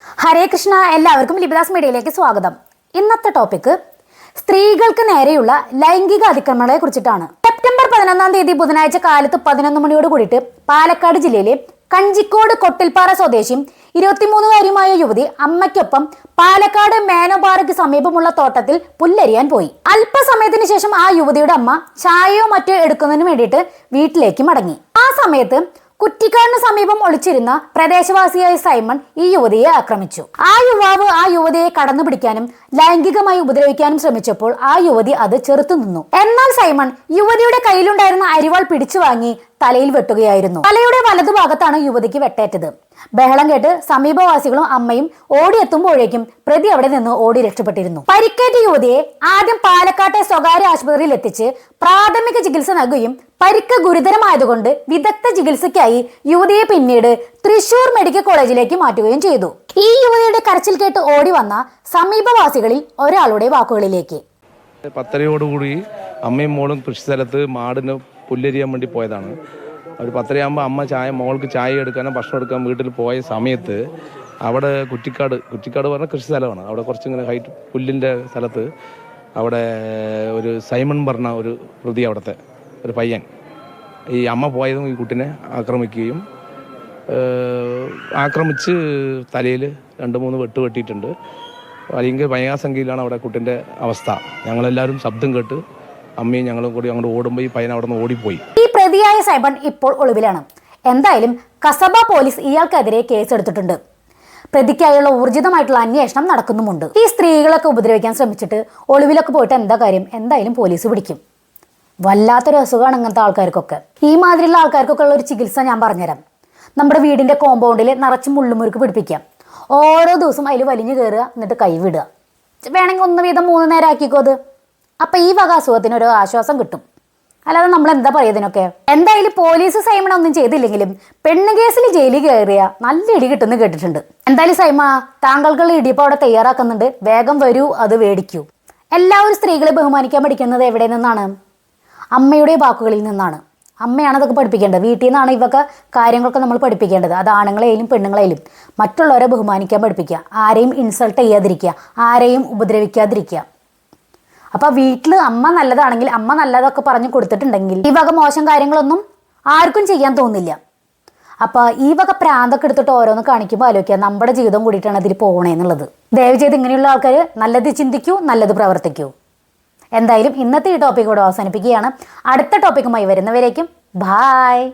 ഹരേ കൃഷ്ണ, എല്ലാവർക്കും ലിബിദാസ് മീഡിയയിലേക്ക് സ്വാഗതം. ഇന്നത്തെ ടോപ്പിക് സ്ത്രീകൾക്ക് നേരെയുള്ള ലൈംഗിക അതിക്രമങ്ങളെ കുറിച്ചിട്ടാണ്. സെപ്റ്റംബർ 11-ാം തീയതി ബുധനാഴ്ച കാലത്ത് 11 മണിയോട് കൂടിയിട്ട് പാലക്കാട് ജില്ലയിലെ കഞ്ചിക്കോട് കൊട്ടിൽപ്പാറ സ്വദേശിയും 23-കാരിയുമായ യുവതി അമ്മയ്ക്കൊപ്പം പാലക്കാട് മേനോപാറയ്ക്ക് സമീപമുള്ള തോട്ടത്തിൽ പുല്ലരിയാൻ പോയി. അല്പസമയത്തിന് ശേഷം ആ യുവതിയുടെ അമ്മ ചായയോ മറ്റോ എടുക്കുന്നതിന് വേണ്ടിയിട്ട് വീട്ടിലേക്ക് മടങ്ങി. ആ സമയത്ത് കുറ്റിക്കാടിന് സമീപം ഒളിച്ചിരുന്ന പ്രദേശവാസിയായ സൈമൺ ഈ യുവതിയെ ആക്രമിച്ചു. ആ യുവാവ് ആ യുവതിയെ കടന്നു പിടിക്കാനും ലൈംഗികമായി ഉപദ്രവിക്കാനും ശ്രമിച്ചപ്പോൾ ആ യുവതി അത് ചെറുത്തു നിന്നു. എന്നാൽ സൈമൺ യുവതിയുടെ കയ്യിലുണ്ടായിരുന്ന അരിവാൾ പിടിച്ചു വാങ്ങി തലയിൽ വെട്ടുകയായിരുന്നു. തലയുടെ വലതുഭാഗത്താണ് യുവതിക്ക് വെട്ടേറ്റത്. ബഹളം കേട്ട് സമീപവാസികളും അമ്മയും ഓടിയെത്തുമ്പോഴേക്കും പ്രതി അവിടെ നിന്ന് ഓടി രക്ഷപ്പെട്ടിരുന്നു. പരിക്കേറ്റ യുവതിയെ ആദ്യം പാലക്കാട്ടെ സ്വകാര്യ ആശുപത്രിയിൽ എത്തിച്ച് പ്രാഥമിക ചികിത്സ നൽകുകയും പരിക്ക് ഗുരുതരമായതുകൊണ്ട് വിദഗ്ധ ചികിത്സയ്ക്കായി യുവതിയെ പിന്നീട് തൃശൂർ മെഡിക്കൽ കോളേജിലേക്ക് മാറ്റുകയും ചെയ്തു. ഈ യുവതിയുടെ കരച്ചിൽ കേട്ട് ഓടി വന്ന സമീപവാസികളിൽ ഒരാളുടെ വാക്കുകളിലേക്ക്. 10:30 അമ്മയും മോളും കൃഷിസ്ഥലത്ത് മാടിന് പുല്ലരിയാൻ വേണ്ടി പോയതാണ്. ഒരു 10:30 അമ്മ മോൾക്ക് ചായ എടുക്കാനോ ഭക്ഷണം എടുക്കാൻ വീട്ടിൽ പോയ സമയത്ത് അവിടെ കുറ്റിക്കാട് പറഞ്ഞ കൃഷി സ്ഥലമാണ്. അവിടെ കുറച്ചിങ്ങനെ ഹൈറ്റ് പുല്ലിൻ്റെ സ്ഥലത്ത് അവിടെ ഒരു സൈമൺ പറഞ്ഞ ഒരു പ്രതി, അവിടുത്തെ ഒരു പയ്യൻ, ഈ അമ്മ പോയതും ഈ കുട്ടിനെ ആക്രമിക്കുകയും ആക്രമിച്ച് തലയിൽ 2-3 വെട്ട് വെട്ടിയിട്ടുണ്ട്. അല്ലെങ്കിൽ ഭയാസംഖ്യയിലാണ് അവിടെ കുട്ടിൻ്റെ അവസ്ഥ. ഞങ്ങളെല്ലാവരും ശബ്ദം കേട്ട് അമ്മയും ഞങ്ങളും കൂടി അങ്ങോട്ട് ഓടുമ്പോൾ ഈ പയ്യൻ അവിടെ നിന്ന് ഓടിപ്പോയി. ഈ പ്രതിയായ സൈമൺ ഇപ്പോൾ ഒളിവിലാണ്. എന്തായാലും കസബ പോലീസ് ഇയാൾക്കെതിരെ കേസെടുത്തിട്ടുണ്ട്. പ്രതിക്കായുള്ള ഊർജിതമായിട്ടുള്ള അന്വേഷണം നടക്കുന്നുമുണ്ട്. ഈ സ്ത്രീകളൊക്കെ ഉപദ്രവിക്കാൻ ശ്രമിച്ചിട്ട് ഒളിവിലൊക്കെ പോയിട്ട് എന്താ കാര്യം? എന്തായാലും പോലീസ് പിടിക്കും. വല്ലാത്തൊരു അസുഖമാണ് ഇങ്ങനത്തെ ആൾക്കാർക്കൊക്കെ. ഈ മാതിരിയുള്ള ആൾക്കാർക്കൊക്കെ ഉള്ള ഒരു ചികിത്സ ഞാൻ പറഞ്ഞുതരാം. നമ്മുടെ വീടിന്റെ കോമ്പൗണ്ടിൽ നിറച്ച് മുള്ളുമുറുക്ക് പിടിപ്പിക്കാം. ഓരോ ദിവസം അതിൽ വലിഞ്ഞു കയറുക, എന്നിട്ട് കൈവിടുക. വേണമെങ്കിൽ 1 വീതം 3 നേരം ആക്കിക്കോ അത്. അപ്പൊ ഈ വക അസുഖത്തിനൊരു ആശ്വാസം കിട്ടും. അല്ലാതെ നമ്മൾ എന്താ പറയുന്നതിനൊക്കെ. എന്തായാലും പോലീസ് സൈമൺ ഒന്നും ചെയ്തില്ലെങ്കിലും പെണ്ണ് കേസിൽ ജയിലിൽ കയറിയ നല്ല ഇടി കിട്ടുമെന്ന് കേട്ടിട്ടുണ്ട്. എന്തായാലും സൈമ, താങ്കൾക്കുള്ള ഇടിയപ്പോൾ അവിടെ തയ്യാറാക്കുന്നുണ്ട്. വേഗം വരൂ, അത് മേടിക്കൂ. എല്ലാവരും സ്ത്രീകളെ ബഹുമാനിക്കാൻ പഠിക്കുന്നത് എവിടെ നിന്നാണ്? അമ്മയുടെ വാക്കുകളിൽ നിന്നാണ്. അമ്മയാണ് അതൊക്കെ പഠിപ്പിക്കേണ്ടത്. വീട്ടിൽ നിന്നാണ് ഇവൊക്കെ കാര്യങ്ങളൊക്കെ നമ്മൾ പഠിപ്പിക്കേണ്ടത്. അത് ആണുങ്ങളെയും പെണ്ണുങ്ങളെയും മറ്റുള്ളവരെ ബഹുമാനിക്കാൻ പഠിപ്പിക്കുക. ആരെയും ഇൻസൾട്ട് ചെയ്യാതിരിക്കുക, ആരെയും ഉപദ്രവിക്കാതിരിക്കുക. അപ്പൊ വീട്ടിൽ അമ്മ നല്ലതാണെങ്കിൽ, അമ്മ നല്ലതൊക്കെ പറഞ്ഞു കൊടുത്തിട്ടുണ്ടെങ്കിൽ ഈ വക മോശം കാര്യങ്ങളൊന്നും ആർക്കും ചെയ്യാൻ തോന്നില്ല. അപ്പൊ ഈ വക പ്രാന്തൊക്കെ എടുത്തിട്ട് ഓരോന്ന് കാണിക്കുമ്പോൾ ആലോചിക്കുക, നമ്മുടെ ജീവിതം കൂടിയിട്ടാണ് അതിൽ പോകണേന്നുള്ളത്. ദയവ് ചെയ്ത് ഇങ്ങനെയുള്ള ആൾക്കാർ നല്ലത് ചിന്തിക്കൂ, നല്ലത് പ്രവർത്തിക്കൂ. എന്തായാലും ഇന്നത്തെ ഈ ടോപ്പിക് കൂടെ അവസാനിപ്പിക്കുകയാണ്. അടുത്ത ടോപ്പിക്കുമായി വരുന്നവരേക്കും ബായ്.